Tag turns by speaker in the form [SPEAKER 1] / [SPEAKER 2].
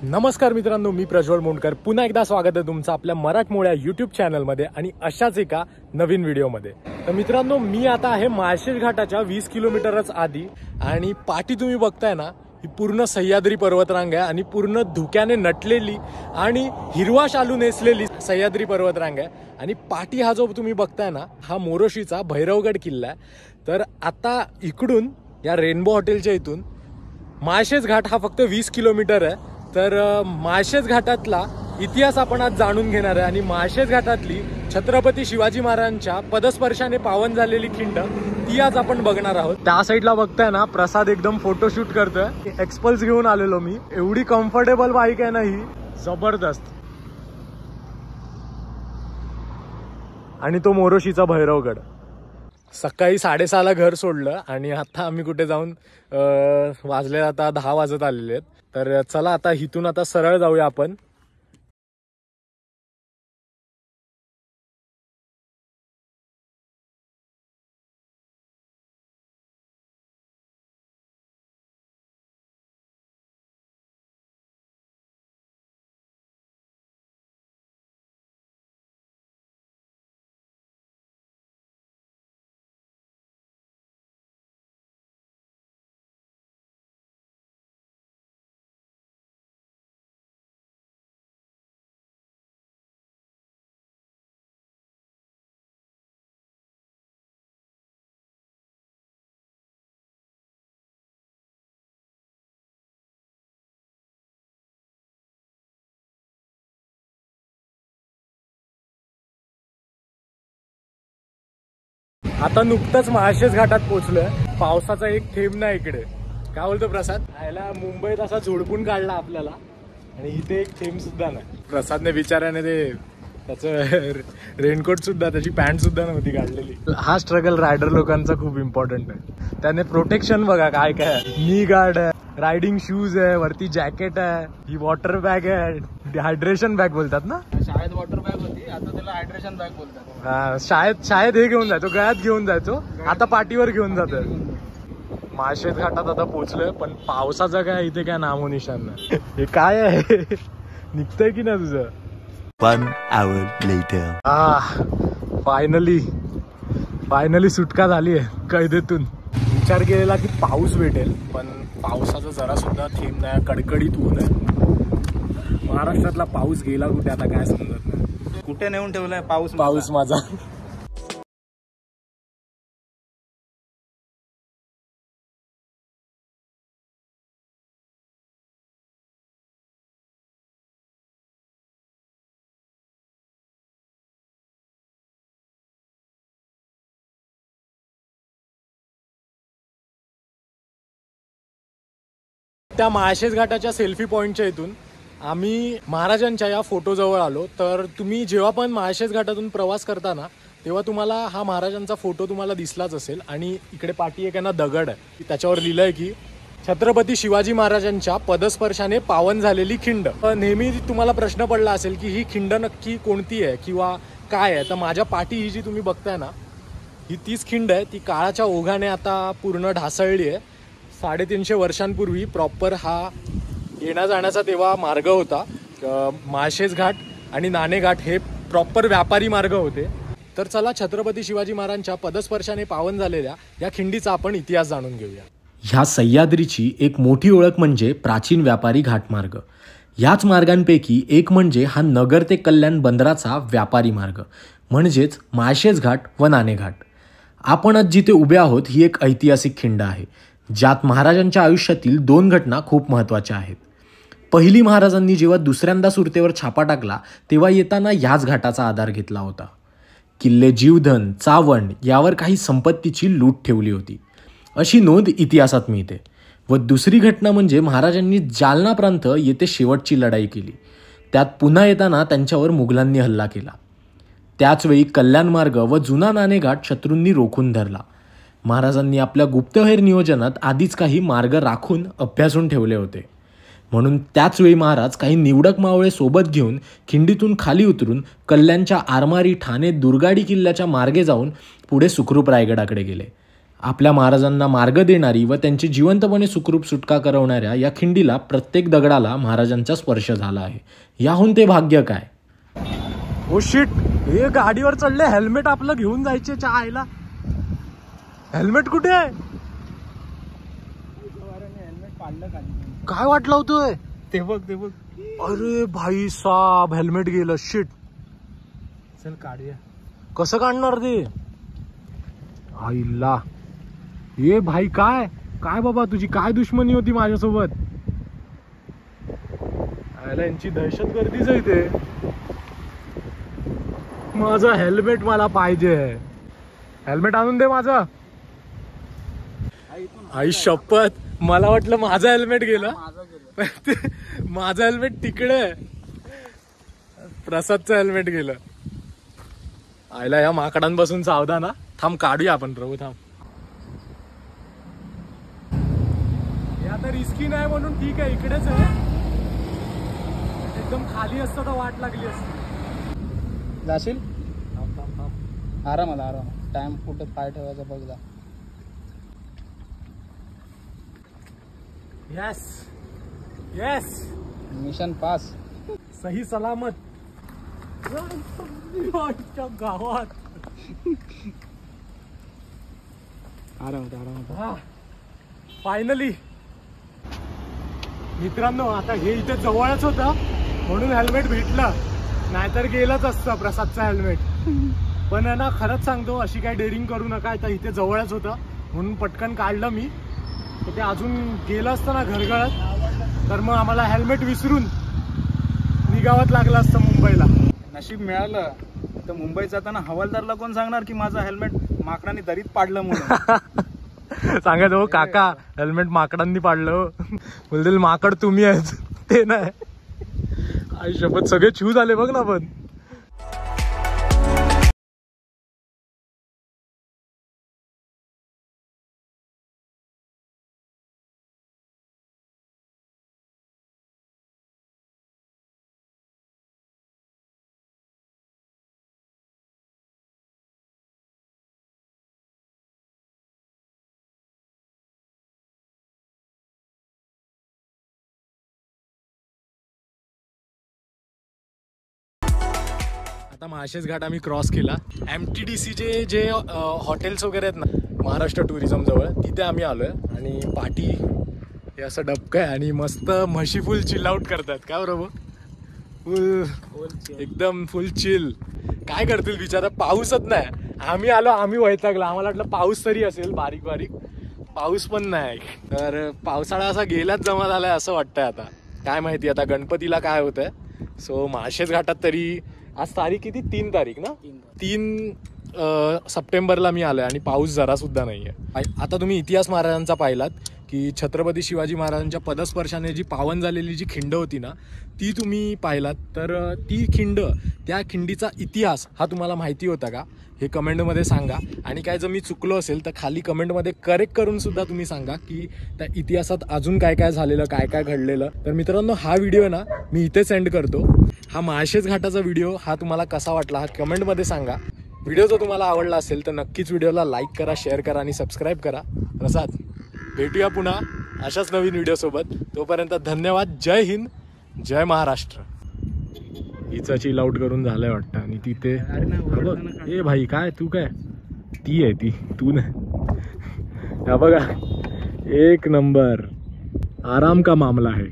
[SPEAKER 1] नमस्कार मित्रांनो, मी प्रज्वल मोंडकर पुन्हा एकदा स्वागत आहे तुमचं आपल्या मराठमोळ्या यूट्यूब चॅनलमध्ये आणि अशाच एका नवीन व्हिडिओमध्ये। तर मित्रांनो, मी आता आहे माळशेज घाटाच्या 20 किलोमीटरच आधी आणि पाठी तुम्ही बघताय ना, ही पूर्ण सह्याद्री पर्वतरांग आहे आणि पूर्ण धुक्याने नटलेली आणि हिरवा शालू नेसलेली सह्याद्री पर्वतरांग आहे। आणि पाठी हा जो तुम्ही बघताय ना, हा मोरोशीचा भैरवगड किल्ला आहे। तर आता इकडून या रेनबो हॉटेलच्या इथून माळशेज घाट हा फक्त 20 किलोमीटर आहे। तर माळशेज घाटातला इतिहास आपण आज जाणून घेणार आहे आणि माळशेज घाटातली छत्रपती शिवाजी महाराजांच्या पदस्पर्शाने पावन झालेली खिंड ती आज आपण बघणार आहोत। त्या साईडला बघताय ना, प्रसाद एकदम फोटोशूट करतोय। एक्सपल्स घेऊन आलेलो मी, एवढी कम्फर्टेबल बाईक आहे ना ही, जबरदस्त। आणि तो मोरोशीचा भैरवगड। सकाळी 6:30ला घर सोडलं आणि आता आम्ही कुठे जाऊन वाजले आता 10 वाजत आलेले आहेत। तर चला आता इथून आता सरळ जाऊया आपण। आता नुकतंच माळशेज घाटात पोहोचलोय। पावसाचा एक थेंब नाही इकडे। काय बोलतो प्रसाद? आयला मुंबईत असा झोडपून काढला आपल्याला आणि इथे एक थेंब सुद्धा नाही। प्रसादने बिचाऱ्याने ते त्याचं रेनकोट सुद्धा, त्याची पॅन्ट सुद्धा नव्हती काढलेली। हा स्ट्रगल रायडर लोकांचा खूप इम्पॉर्टंट आहे। त्याने प्रोटेक्शन बघा काय काय, नी गार्ड आहे, रायडिंग शूज आहे, वरती जॅकेट आहे, ही वॉटर बॅग आहे, हायड्रेशन बॅग बोलतात ना,
[SPEAKER 2] शाळेत वॉटर बॅग होती, आता त्याला हायड्रेशन बॅग बोलतात।
[SPEAKER 1] हा, शाळेत हे घेऊन जायचो, गळ्यात घेऊन जायचो, आता पाठीवर घेऊन जातोय। माळशेज घाटात आता पोहोचलोय, पण पावसाचा काय इथे काय नामो निशाण नाही। हे काय आहे, निघतंय की नाही तुझं?
[SPEAKER 3] 1 hour later.
[SPEAKER 1] फायनली सुटका झाली आहे कैदेतून। विचार केलेला की पाऊस भेटेल, पण पावसाचा जरा सुद्धा थेंब नाही, कडकडीत ऊन आहे। महाराष्ट्रातला पाऊस गेला कुठे आता काय समजत नाही।
[SPEAKER 2] कुठे नेऊन ठेवलाय पाऊस
[SPEAKER 1] माझा। त्या माळशेज घाटाच्या सेल्फी पॉईंटच्या इथून आम्ही महाराजांच्या या फोटोजवळ आलो। तर तुम्ही जेव्हा पण माळशेज घाटातून प्रवास करताना तेव्हा तुम्हाला हा महाराजांचा फोटो तुम्हाला दिसलाच असेल। आणि इकडे पाठी एक आहे ना दगड आहे, त्याच्यावर लिहिलंय की छत्रपती शिवाजी महाराजांच्या पदस्पर्शाने पावन झालेली खिंड। नेहमी तुम्हाला प्रश्न पडला असेल की ही खिंड नक्की कोणती आहे किंवा काय आहे। तर माझ्या पाठी ही जी तुम्ही बघताय ना, ही तीच खिंड आहे। ती काळाच्या ओघाने आता पूर्ण ढासळली आहे। 350 वर्षांपूर्वी प्रॉपर हा येण्या जाण्याचा तेव्हा मार्ग होता। माळशेज घाट आणि नाणे घाट हे प्रॉपर व्यापारी मार्ग होते। तर चला छत्रपती शिवाजी महाराजांच्या पदस्पर्शाने पावन झालेल्या या खिंडीचा आपण इतिहास जाणून घेऊया।
[SPEAKER 4] ह्या सह्याद्रीची एक मोठी ओळख म्हणजे प्राचीन व्यापारी घाटमार्ग। याच मार्गांपैकी एक म्हणजे हा नगर ते कल्याण बंदराचा व्यापारी मार्ग, म्हणजेच माळशेज घाट व नाणे घाट। आपण आज जिथे उभे आहोत ही एक ऐतिहासिक खिंड आहे, ज्यात महाराजांच्या आयुष्यातील 2 घटना खूप महत्त्वाच्या आहेत। पहिली, महाराजांनी जेव्हा दुसऱ्यांदा सुरतेवर छापा टाकला तेव्हा येताना याच घाटाचा आधार घेतला होता। किल्ले, जीवधन, चावंड यावर काही संपत्तीची लूट ठेवली होती अशी नोंद इतिहासात मिळते। व दुसरी घटना म्हणजे महाराजांनी जालना प्रांत येथे शेवटची लढाई केली। त्यात पुन्हा येताना त्यांच्यावर मुघलांनी हल्ला केला। त्याचवेळी कल्याण मार्ग व जुना नाणे घाट शत्रूंनी रोखून धरला। महाराजांनी आपल्या गुप्तहेर नियोजनात आधीच काही मार्ग राखून अभ्यासून ठेवले होते, म्हणून त्याचवेळी महाराज काही निवडक मावळे सोबत घेऊन खिंडीतून खाली उतरून कल्याणच्या आरमारी, ठाणे, दुर्गाडी किल्ल्याच्या मार्गे जाऊन पुढे सुखरूप रायगडाकडे गेले आपल्या महाराजांना मार्ग देणारी व त्यांची जिवंतपणे सुखरूप सुटका करवणाऱ्या या खिंडीला प्रत्येक दगडाला महाराजांचा स्पर्श झाला आहे. याहून ते भाग्य काय.
[SPEAKER 1] ओ शिट, हे गाडीवर चढले, हेल्मेट आपलं घेऊन जायचे आईला. हेल्मेट कुठे आहे?
[SPEAKER 2] हेल्मेट पाडलं खाली.
[SPEAKER 1] काय वाटलं होतोय
[SPEAKER 2] ते बघ ते बघ.
[SPEAKER 1] अरे भाई साब, हेल्मेट गेलं. शिट,
[SPEAKER 2] चल काढूया.
[SPEAKER 1] कसं काढणार ते आईला. ये भाई, काय काय बाबा, तुझी काय दुश्मनी होती माझ्यासोबत? आयला यांची दहशत गर्दीच आहे ते. माझं हेल्मेट मला पाहिजे. हेल्मेट आणून दे माझं. आई शपथ, मला वाटलं माझं हेल्मेट गेलं. माझं हेल्मेट तिकडे, प्रसादचं हेल्मेट गेलं. आयला या माकडांपासून सावधान ना. थांब काढूया आपण प्रभू, थांब. हे आता रिस्की नाही म्हणून ठीक आहे, इकडेच आहे. एकदम खाली असतं तर वाट लागली असती.
[SPEAKER 2] जाशील?
[SPEAKER 1] थांब थांब थांब.
[SPEAKER 2] आरामात आरामात. टाइम कुठं पाय ठेवायचा बघ.
[SPEAKER 1] Yes yes,
[SPEAKER 2] mission pass.
[SPEAKER 1] सही सलामत. गावात
[SPEAKER 2] आरामात आरामात.
[SPEAKER 1] फायनली मित्रांनो, आता हे इथे जवळच होतं म्हणून हेल्मेट भेटलं, नाहीतर गेलंच असतं प्रसादचं हेल्मेट. पण ना, खरंच सांगतो, अशी काय डेअरिंग करू नका. आता इथे जवळच होतं म्हणून पटकन काढलं मी. तर ते अजून गेलं असतं ना घरगळत, तर मग आम्हाला हेल्मेट विसरून निघावंच लागलं असतं मुंबईला.
[SPEAKER 2] नशीब मिळालं. तर मुंबईत जाताना हवालदारला कोण सांगणार की माझं हेल्मेट माकडाने दरीत पाडलं म्हणून.
[SPEAKER 1] सांगायचं हो काका, हेल्मेट माकडांनी पाडलं. बोलतील माकड तुम्ही आहेत, ते नाही. आई शपथ, सगळे छू झाले बघ ना. पण आता माळशेज घाट आम्ही क्रॉस केला. MTDCचे जे हॉटेल्स वगैरे आहेत ना, महाराष्ट्र टुरिझम जवळ, तिथे आम्ही आलोय. आणि पाठी हे असं डबकं आहे आणि मस्त म्हशी फुल चिल आउट करतात. काय बरोबर, फुल एकदम फुल चिल. काय करतील बिचारा, पाऊसच नाही. आम्ही आलो, आम्ही वैतागला. आम्हाला वाटलं पाऊस तरी असेल बारीक बारीक, पाऊस पण नाही. तर पावसाळा असा गेलाच जमा झालाय असं वाटतंय. आता काय माहिती आता गणपतीला काय होतंय. सो माळशेज घाटात तरी आज तारीख किती, 3 तारीख ना, 3 सप्टेंबरला मी आलोय आणि पाऊस जरा सुद्धा नाहीये. आता तुम्ही इतिहास महाराजांचा पाहिलात की छत्रपती शिवाजी महाराजांच्या पदस्पर्शाने जी पावन झालेली जी खिंड होती ना, ती तुम्ही पाहिलात. तर ती खिंड, त्या खिंडीचा इतिहास हा तुम्हाला माहिती होता का, हे कमेंटमध्ये सांगा. आणि काय जर मी चुकलो असेल तर खाली कमेंटमध्ये करेक्ट करून सुद्धा तुम्ही सांगा की त्या इतिहासात अजून काय काय झालेलं, काय काय घडलेलं. तर मित्रांनो, हा व्हिडिओ ना मी इथे सेंड करतो. हा माळशेज घाटाचा व्हिडिओ हा तुम्हाला कसा वाटला हा कमेंटमध्ये सांगा. व्हिडिओ जर तुम्हाला आवडला असेल तर नक्कीच व्हिडिओला लाईक करा, शेअर करा आणि सबस्क्राईब करा. प्रसाद, भेटूया पुन्हा अशाच नवीन व्हिडिओसोबत. तोपर्यंत धन्यवाद. जय हिंद, जय महाराष्ट्र. हिचा चिल आउट करून झालंय वाटतं. आणि तिथे बघ, ए भाई, काय तू काय, ती आहे ती, तू नाही. हा बघा, एक नंबर आराम का मामला है.